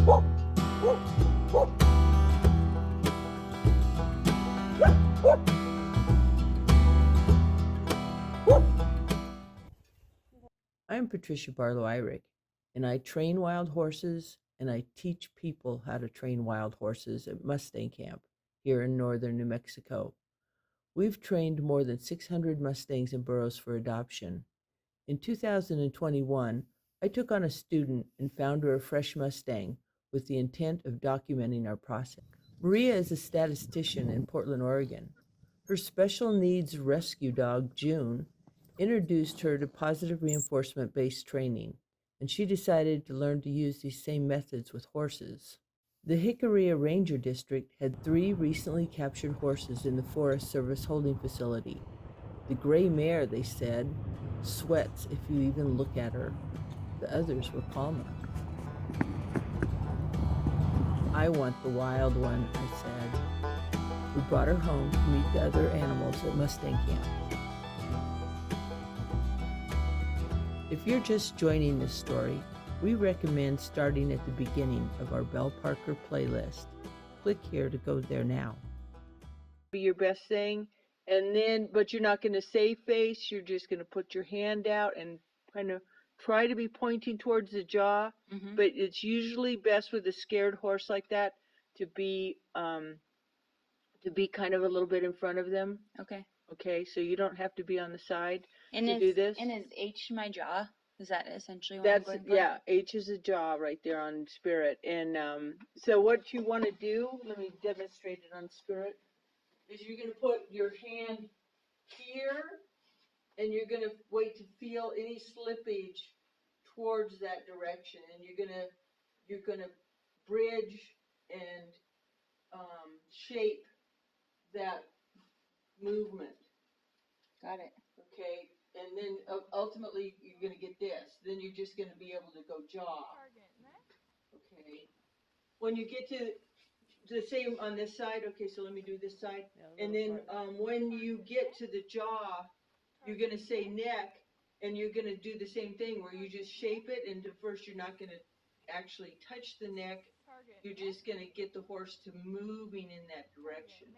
I'm Patricia Barlow-Irick, and I train wild horses and I teach people how to train wild horses at Mustang Camp here in northern New Mexico. We've trained more than 600 Mustangs and burros for adoption. In 2021, I took on a student and found her a fresh Mustang with the intent of documenting our process. Maria is a statistician in Portland, Oregon. Her special needs rescue dog, June, introduced her to positive reinforcement based training, and she decided to learn to use these same methods with horses. The Jicarilla Ranger District had 3 recently captured horses in the Forest Service holding facility. The gray mare, they said, sweats if you even look at her. The others were calmer. I want the wild one, I said. We brought her home to meet the other animals at Mustang Camp. If you're just joining this story, we recommend starting at the beginning of our Belle Parker playlist. Click here to go there now. Be your best thing, and then, but you're not going to say face, you're just going to put your hand out and kind of try to be pointing towards the jaw, but it's usually best with a scared horse like that to be kind of a little bit in front of them. Okay. Okay, so you don't have to be on the side and to do this. And is H my jaw? Is that essentially what I'm going for? Yeah, H is a jaw right there on Spirit. And so what you want to do, let me demonstrate it on Spirit, is you're going to put your hand here, and you're going to wait to feel any slippage towards that direction, and you're going to bridge and shape that movement. Got it. Okay, and then ultimately you're going to get this. Then you're just going to be able to go jaw. Okay. When you get to the same on this side, okay, so let me do this side. And then when you get to the jaw, you're going to say neck, and you're going to do the same thing where you just shape it, and at first you're not going to actually touch the neck. You're just going to get the horse to moving in that direction.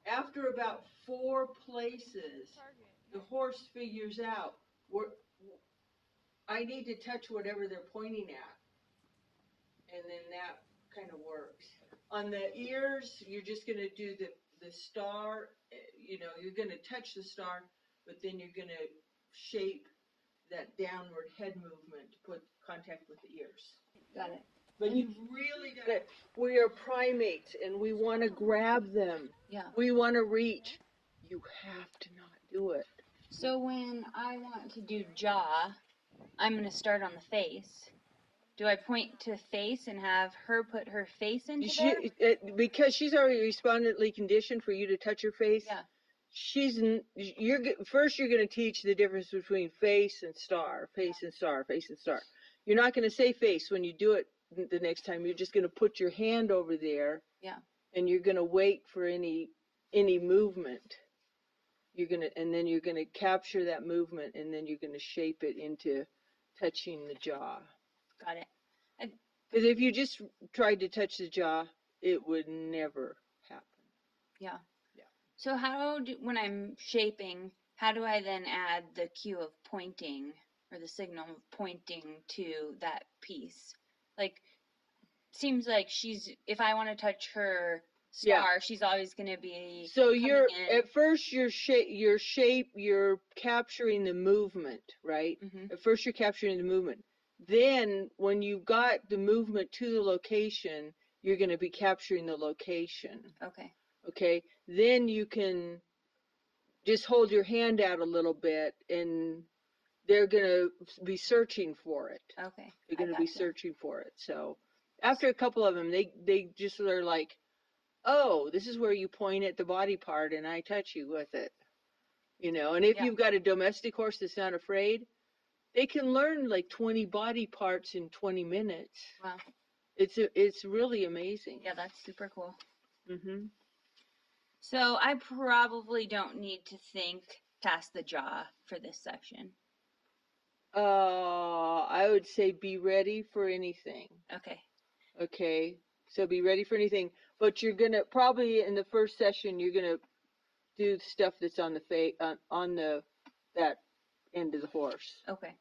After about 4 places, the horse figures out I need to touch whatever they're pointing at, and then that kind of works. On the ears, you're just going to do the star. You're going to touch the star, but then you're going to shape that downward head movement to put contact with the ears. Got it. But you've really got to, we are primates, and we want to grab them. Yeah. We want to reach. You have to not do it. So when I want to do jaw, I'm going to start on the face. Do I point to face and have her put her face into there? Because she's already respondently conditioned for you to touch her face. Yeah. First you're going to teach the difference between face and star, face and star, face and star. You're not going to say face when you do it the next time. You're just going to put your hand over there. Yeah. And you're going to wait for any movement. And then you're going to capture that movement, and then you're going to shape it into touching the jaw. Got it. Because if you just tried to touch the jaw, it would never happen. Yeah. Yeah. So when I'm shaping, how do I then add the cue of pointing, or the signal of pointing to that piece? Like, seems like if I want to touch her star, she's always going to be. So at first you're capturing the movement, right? Mm-hmm. At first you're capturing the movement. Then when you've got the movement to the location, you're going to be capturing the location. Okay. Okay. Then you can just hold your hand out a little bit, and they're going to be searching for it. Okay. They're going to be searching for it. So after a couple of them, they just are like, oh, this is where you point at the body part and I touch you with it. And if you've got a domestic horse that's not afraid, they can learn like 20 body parts in 20 minutes. Wow. It's really amazing. Yeah, that's super cool. Mm-hmm. So I probably don't need to think past the jaw for this section. I would say be ready for anything. Okay. Okay, so be ready for anything. But you're gonna probably in the first session you're gonna do stuff that's on the that end of the horse. Okay.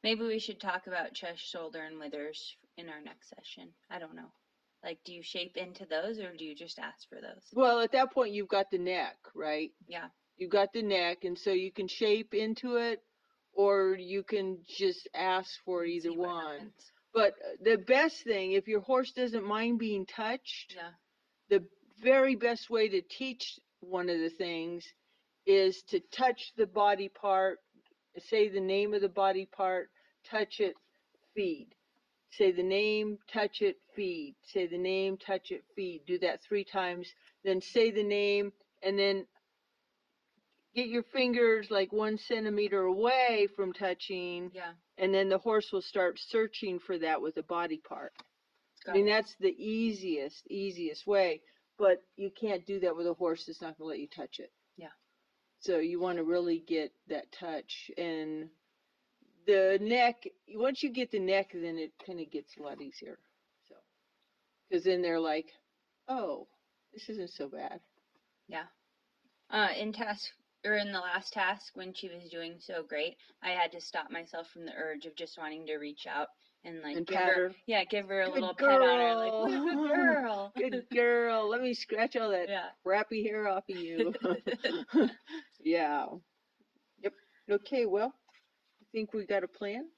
Maybe we should talk about chest, shoulder, and withers in our next session. I don't know. Like, do you shape into those or do you just ask for those? Well, at that point you've got the neck, right? Yeah. You've got the neck, and so you can shape into it, or you can just ask for either See what one. happens. But the best thing, if your horse doesn't mind being touched, Yeah. the very best way to teach one of the things is to touch the body part, say the name of the body part, touch it, feed. Say the name, touch it, feed. Say the name, touch it, feed. Do that 3 times. Then say the name, and then get your fingers like 1 centimeter away from touching. Yeah. And then the horse will start searching for that with the body part. I mean, that's the easiest way. But you can't do that with a horse that's not going to let you touch it. Yeah. So you want to really get that touch. And the neck, once you get the neck, then it kind of gets a lot easier. So, because then they're like, oh, this isn't so bad. Yeah. In the last task, when she was doing so great, I had to stop myself from the urge of just wanting to reach out and like And give pat her, her. yeah, give her a Good little girl. pet on her, like, what a good girl. Good girl. Let me scratch all that Yeah. crappy hair off of you. Yeah. Yep. Okay, well, I think we got a plan.